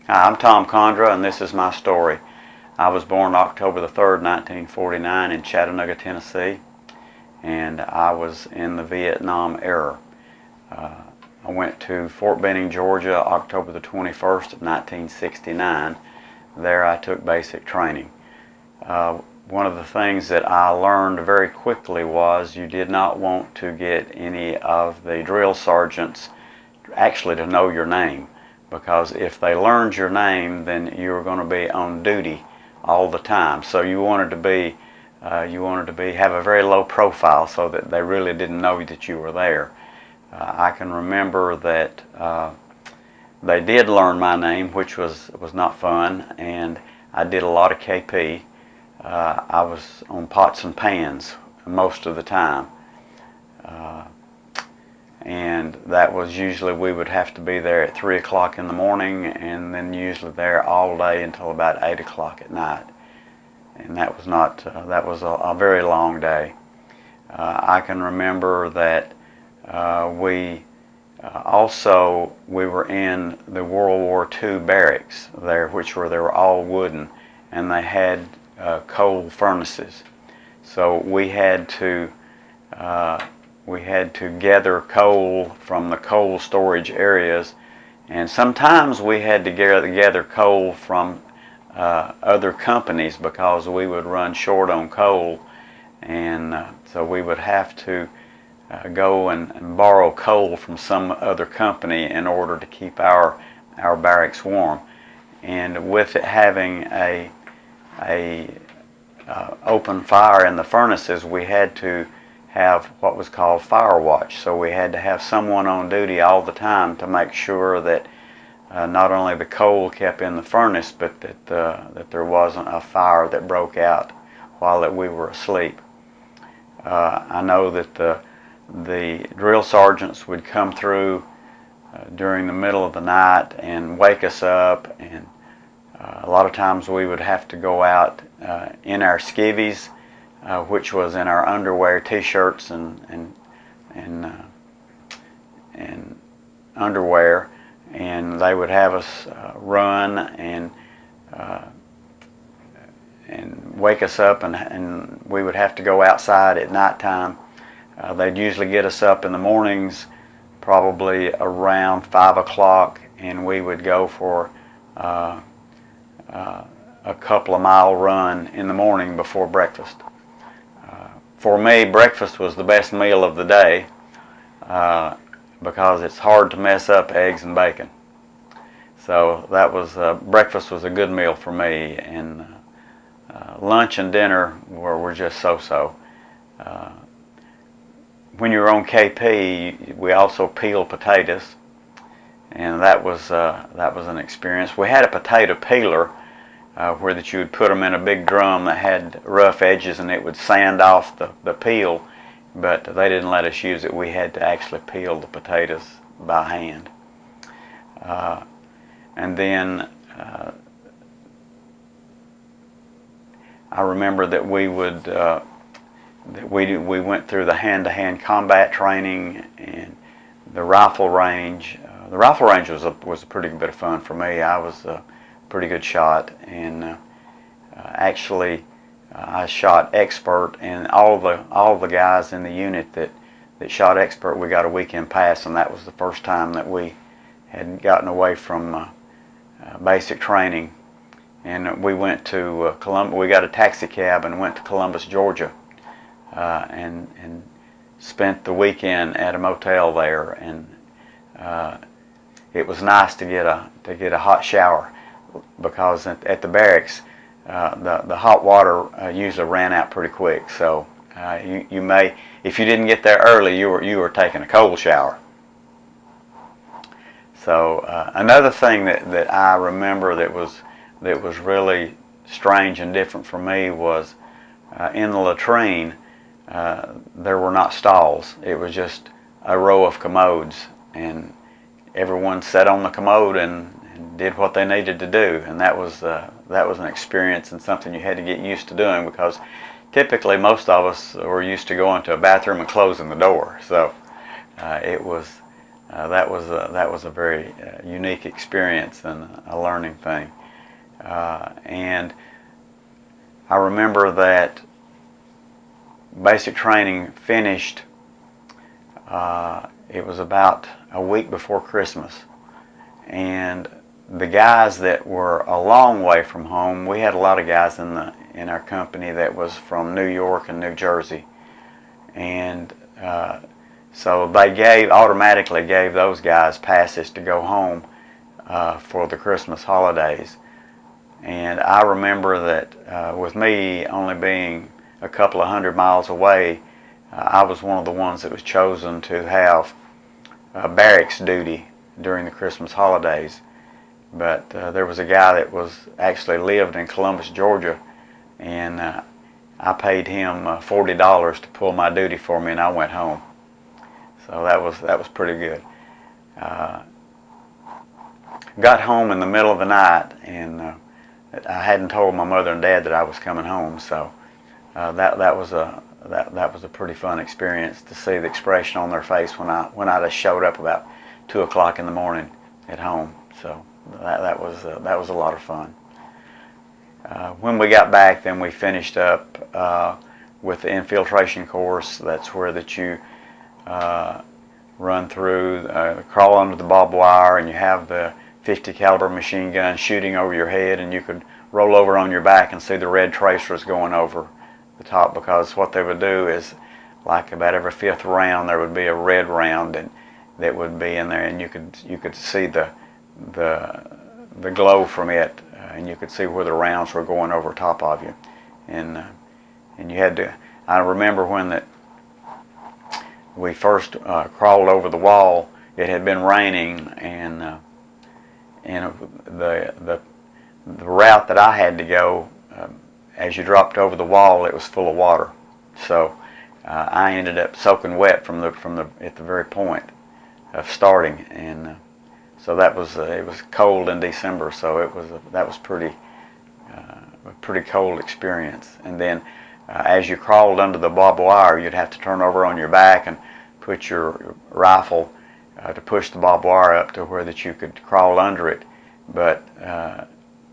Hi, I'm Tom Condra, and this is my story. I was born October the 3rd, 1949 in Chattanooga, Tennessee, and I was in the Vietnam era. I went to Fort Benning, Georgia, October the 21st of 1969. There I took basic training. One of the things that I learned very quickly was you did not want to get any of the drill sergeants actually to know your name, because if they learned your name, then you were going to be on duty all the time. So you wanted to be have a very low profile so that they really didn't know that you were there. I can remember that they did learn my name, which was not fun, and I did a lot of KP. I was on pots and pans most of the time. And that was usually, we would have to be there at 3 o'clock in the morning, and then usually there all day until about 8 o'clock at night. And that was not, that was a very long day. I can remember that we were in the World War II barracks there, they were all wooden, and they had coal furnaces. So we had to gather coal from the coal storage areas, and sometimes we had to gather coal from other companies because we would run short on coal, and so we would have to go and borrow coal from some other company in order to keep our barracks warm. And with it having a open fire in the furnaces, we had to have what was called fire watch. So we had to have someone on duty all the time to make sure that not only the coal kept in the furnace, but that there wasn't a fire that broke out while that we were asleep. I know that the drill sergeants would come through during the middle of the night and wake us up, and a lot of times we would have to go out in our skivvies, which was in our underwear, t-shirts and underwear, and they would have us run and wake us up, and we would have to go outside at nighttime. They'd usually get us up in the mornings, probably around 5 o'clock, and we would go for a couple of mile run in the morning before breakfast. For me, breakfast was the best meal of the day because it's hard to mess up eggs and bacon. So that was breakfast was a good meal for me, and lunch and dinner were just so-so. When you were on KP, we also peeled potatoes, and that was an experience. We had a potato peeler where that you would put them in a big drum that had rough edges, and it would sand off the peel, but they didn't let us use it. We had to actually peel the potatoes by hand. And then I remember that we would we went through the hand-to-hand combat training and the rifle range. The rifle range was a pretty bit of fun for me. I was a pretty good shot, and actually I shot expert, and all the guys in the unit that shot expert, we got a weekend pass, and that was the first time that we had gotten away from basic training. And we went to Columbus. We got a taxi cab and went to Columbus, Georgia, and spent the weekend at a motel there. And it was nice to get a hot shower, because at the barracks the hot water usually ran out pretty quick. So you may, if you didn't get there early, you were taking a cold shower. So another thing that I remember that was really strange and different for me was in the latrine there were not stalls. It was just a row of commodes, and everyone sat on the commode and did what they needed to do, and that was an experience and something you had to get used to doing, because typically most of us were used to going to a bathroom and closing the door. So it was that was a very unique experience and a learning thing. And I remember that basic training finished. It was about a week before Christmas, and the guys that were a long way from home, we had a lot of guys in our company that was from New York and New Jersey, and so they automatically gave those guys passes to go home for the Christmas holidays. And I remember that with me only being a couple of 100 miles away, I was one of the ones that was chosen to have barracks duty during the Christmas holidays. But there was a guy that actually lived in Columbus, Georgia, and I paid him $40 to pull my duty for me, and I went home. So that was pretty good. Got home in the middle of the night, and I hadn't told my mother and dad that I was coming home. So that was a pretty fun experience to see the expression on their face when I just showed up about 2 o'clock in the morning at home. So that was a lot of fun. When we got back, then we finished up with the infiltration course. That's where that you run through, crawl under the barbed wire, and you have the 50 caliber machine gun shooting over your head, and you could roll over on your back and see the red tracers going over the top, because what they would do is, like about every fifth round, there would be a red round that would be in there, and you could see the glow from it, and you could see where the rounds were going over top of you, and you had to. I remember when we first crawled over the wall. It had been raining, and the route that I had to go, as you dropped over the wall, it was full of water. So I ended up soaking wet at the very point of starting, and so that was it was cold in December, so that was a pretty cold experience. And then as you crawled under the barbed wire, you'd have to turn over on your back and put your rifle to push the barbed wire up to where that you could crawl under it. But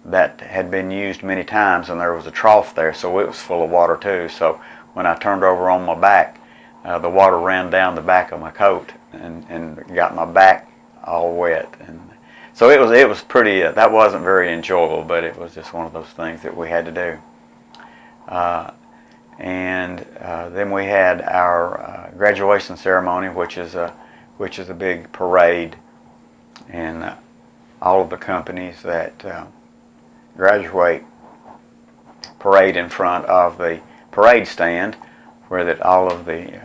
that had been used many times, and there was a trough there, so it was full of water too. So when I turned over on my back, the water ran down the back of my coat and got my back all wet. And so it was pretty. That wasn't very enjoyable, but it was just one of those things that we had to do. And then we had our graduation ceremony, which is a big parade, and all of the companies that graduate parade in front of the parade stand, where that all of the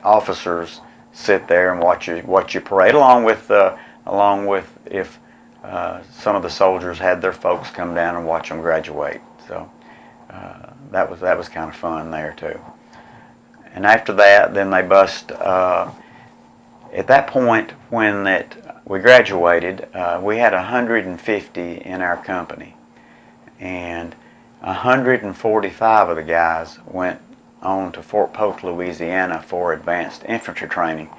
officers sit there and watch you parade, along with if some of the soldiers had their folks come down and watch them graduate. So that was kind of fun there too. And after that, then they bust. At that point, when we graduated, we had 150 in our company, and 145 of the guys went on to Fort Polk, Louisiana for advanced infantry training,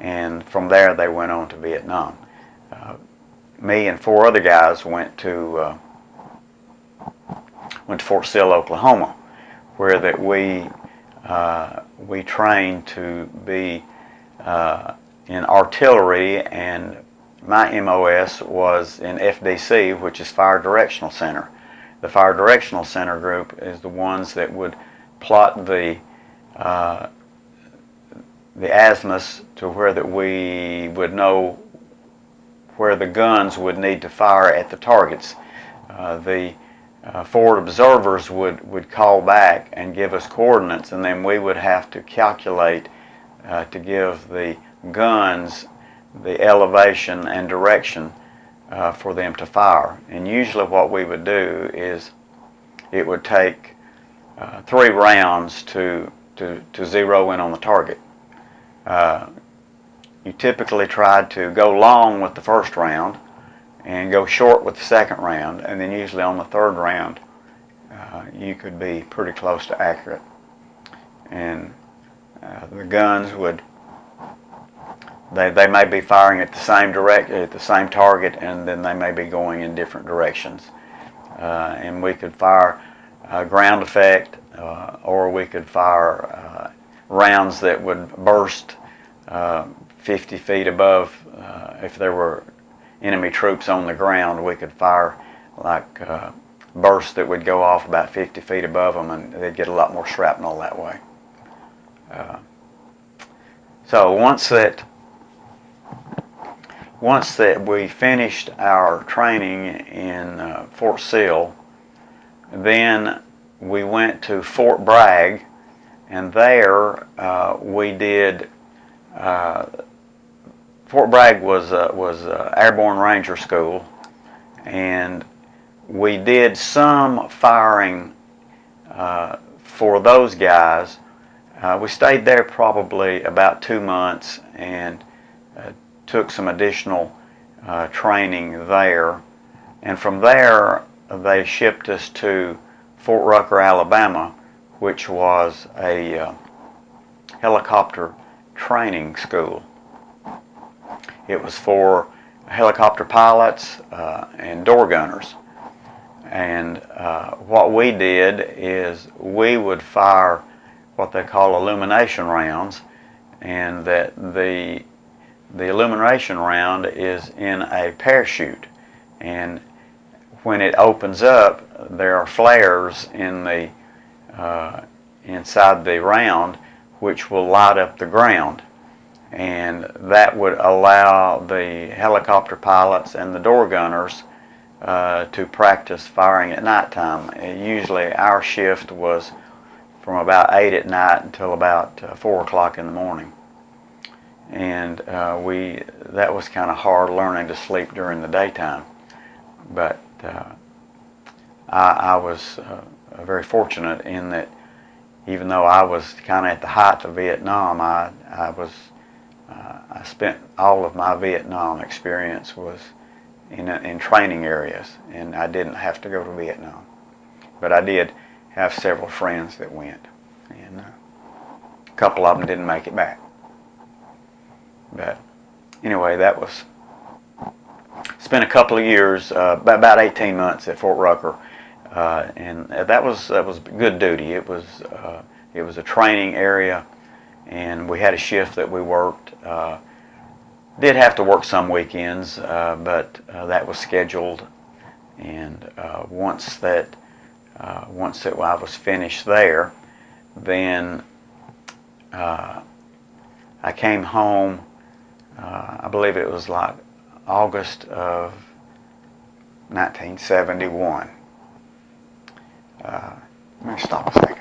and from there they went on to Vietnam. Me and 4 other guys went to Fort Sill, Oklahoma, where that we trained to be in artillery, and my MOS was in FDC, which is Fire Directional Center. The Fire Directional Center group is the ones that would plot the azimuths to where that we would know where the guns would need to fire at the targets. The forward observers would call back and give us coordinates, and then we would have to calculate to give the guns the elevation and direction for them to fire. And usually what we would do is it would take 3 rounds to zero in on the target. You typically tried to go long with the first round and go short with the second round, and then usually on the third round you could be pretty close to accurate. And the guns would they may be firing at the same target, and then they may be going in different directions. And we could fire ground effect, or we could fire rounds that would burst 50 feet above. If there were enemy troops on the ground, we could fire like bursts that would go off about 50 feet above them, and they'd get a lot more shrapnel that way. So once that we finished our training in Fort Sill, then we went to Fort Bragg, and there we did. Fort Bragg was Airborne Ranger School, and we did some firing for those guys. We stayed there probably about 2 months and took some additional training there. And from there, they shipped us to Fort Rucker, Alabama, which was a helicopter training school. It was for helicopter pilots and door gunners. And what we did is we would fire what they call illumination rounds, and that the illumination round is in a parachute, and when it opens up, there are flares in the inside the round which will light up the ground, and that would allow the helicopter pilots and the door gunners to practice firing at nighttime. Usually our shift was from about 8 at night until about 4 o'clock in the morning. And that was kind of hard learning to sleep during the daytime. But I was very fortunate in that even though I was kind of at the height of Vietnam, I spent all of my Vietnam experience was in training areas, and I didn't have to go to Vietnam. But I did have several friends that went, and a couple of them didn't make it back. But anyway, that was spent a couple of years, about 18 months at Fort Rucker, and that was good duty. It was a training area, and we had a shift that we worked. Did have to work some weekends, but that was scheduled. And once that I was finished there, then I came home. I believe it was like August of 1971. Let me stop a second.